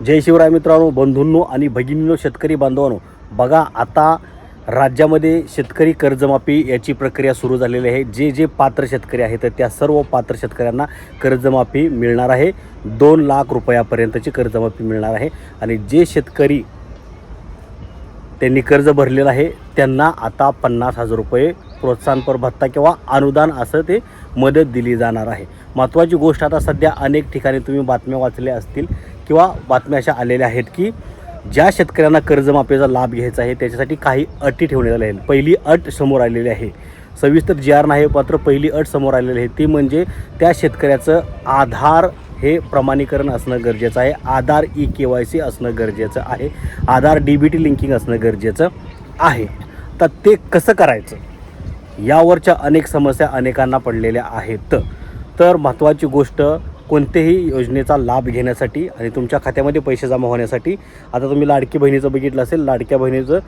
जय शिवराय मित्रांनो, बंधूंनो आणि भगिनींनो, शेतकरी बांधवांनो, बघा आता राज्यामध्ये शेतकरी कर्जमाफी याची प्रक्रिया सुरू झालेली आहे. जे पात्र शेतकरी आहेत त्या सर्व पात्र शेतकऱ्यांना कर्जमाफी मिळणार आहे. 2 लाख रुपयापर्यंतची कर्जमाफी मिळणार आहे. आणि जे शेतकरी त्यांनी कर्ज भरलेलं आहे त्यांना आता 50,000 रुपये प्रोत्साहनपर भत्ता किंवा अनुदान असं ते मदत दिली जाणार आहे. महत्त्वाची गोष्ट, आता सध्या अनेक ठिकाणी तुम्ही बातम्या वाचल्या असतील किंवा बातम्या अशा आलेल्या आहेत की ज्या शेतकऱ्यांना कर्जमाफीचा लाभ घ्यायचा आहे त्याच्यासाठी काही अटी ठेवण्यात आल्या आहेत. पहिली अट समोर आलेली आहे, सविस्तर GR नाही मात्र पहिली अट समोर आलेली आहे, ती म्हणजे त्या शेतकऱ्याचं आधार हे प्रमाणीकरण असणं गरजेचं आहे. आधार EKYC असणं गरजेचं आहे. आधार DBT लिंकिंग असणं गरजेचं आहे. तर ते कसं करायचं यावरच्या अनेक समस्या अनेकांना पडलेल्या आहेत. तर महत्त्वाची गोष्ट, कोणत्याही योजनेचा लाभ घेण्यासाठी आणि तुमच्या खात्यामध्ये पैसे जमा होण्यासाठी, आता तुम्ही लाडकी बहिणीचं बघितलं असेल, लाडक्या बहिणीचं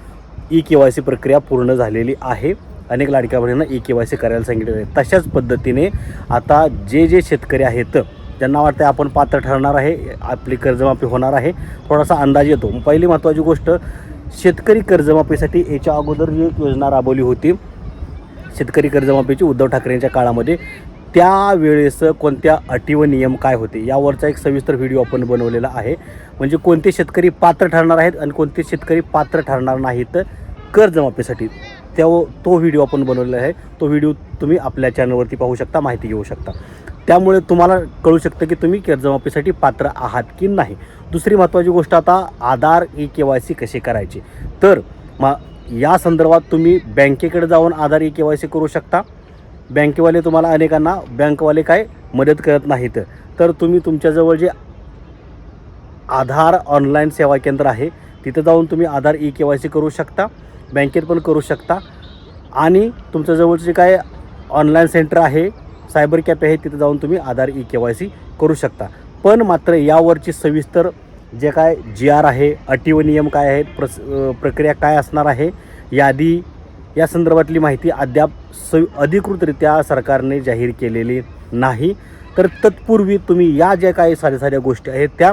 EKYC प्रक्रिया पूर्ण झालेली आहे. अनेक लाडक्या बहिणींना EKYC करायला सांगितलेलं आहे. तशाच पद्धतीने आता जे शेतकरी आहेत ज्यांना वाटतं आपण पात्र ठरणार आहे, आपली कर्जमाफी होणार आहे, थोडासा अंदाज येतो. पहिली महत्त्वाची गोष्ट, शेतकरी कर्जमाफीसाठी याच्या अगोदर जी एक योजना राबवली होती शेतकरी कर्जमाफीची उद्धव ठाकरेंच्या काळामध्ये, त्यावेळेस कोणत्या अटी व नियम काय होते यावरचा एक सविस्तर व्हिडिओ आपण बनवलेला आहे. म्हणजे कोणते शेतकरी पात्र ठरणार आहेत आणि कोणते शेतकरी पात्र ठरणार नाहीत कर्जमाफीसाठी, तो व्हिडिओ आपण बनवलेला आहे. तो व्हिडिओ तुम्ही आपल्या चॅनलवरती पाहू शकता, माहिती घेऊ शकता. त्यामुळे तुम्हाला कळू शकतं की तुम्ही कर्जमाफीसाठी पात्र आहात की नाही. दुसरी महत्त्वाची गोष्ट, आता आधार EKYC कसे करायचे, तर या संदर्भात तुम्ही बँकेकडे जाऊन आधार EKYC करू शकता. बँकेवाले तुम्हाला, अनेकांना बँकवाले काय मदत करत नाहीत, तर तुम्ही तुमच्याजवळ जे आधार ऑनलाईन सेवा केंद्र आहे तिथं जाऊन तुम्ही आधार EKYC करू शकता. बँकेत पण करू शकता. आणि तुमच्याजवळचे जे काय ऑनलाईन सेंटर आहे, सायबर कॅफे आहे, तिथं जाऊन तुम्ही आधार EKYC करू शकता. पण मात्र यावरची सविस्तर जे काय GR आहे, अटी व नियम काय आहेत, प्रक्रिया काय असणार आहे, यादी, या संदर्भातली माहिती अद्याप अधिकृतरित्या सरकारने जाहीर केलेली नाही. तर तत्पूर्वी तुम्ही या ज्या काही साध्या गोष्टी आहेत त्या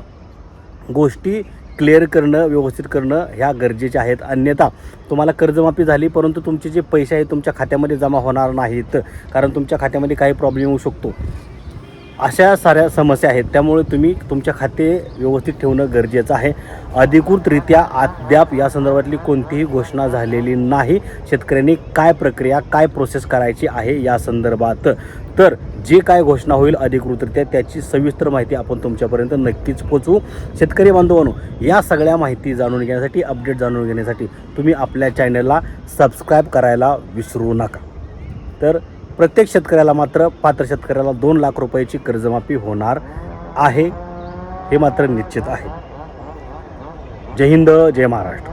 गोष्टी क्लिअर करणं, व्यवस्थित करणं ह्या गरजेच्या आहेत. अन्यथा तुम्हाला कर्जमाफी झाली परंतु तुमचे जे पैसे आहेत तुमच्या खात्यामध्ये जमा होणार नाहीत, कारण तुमच्या खात्यामध्ये काही प्रॉब्लेम येऊ शकतो. अशा साऱ्या समस्या आहेत. त्यामुळे तुम्ही तुमच्या खाते व्यवस्थित ठेवणं गरजेचं आहे. अधिकृतरित्या अद्याप या संदर्भातली कोणतीही घोषणा झालेली नाही. शेतकऱ्यांनी काय प्रक्रिया, काय प्रोसेस करायची आहे या संदर्भात. तर जे काय घोषणा होईल अधिकृतरित्या त्याची सविस्तर माहिती आपण तुमच्यापर्यंत नक्कीच पोचवू. शेतकरी बांधवांनो, या सगळ्या माहिती जाणून घेण्यासाठी, अपडेट जाणून घेण्यासाठी तुम्ही आपल्या चॅनलला सबस्क्राईब करायला विसरू नका. तर प्रत्येक शेतकऱ्याला, मात्र पात्र शेतकऱ्याला 2 लाख रुपयाची कर्जमाफी होणार आहे, हे मात्र निश्चित आहे. जय हिंद, जय महाराष्ट्र.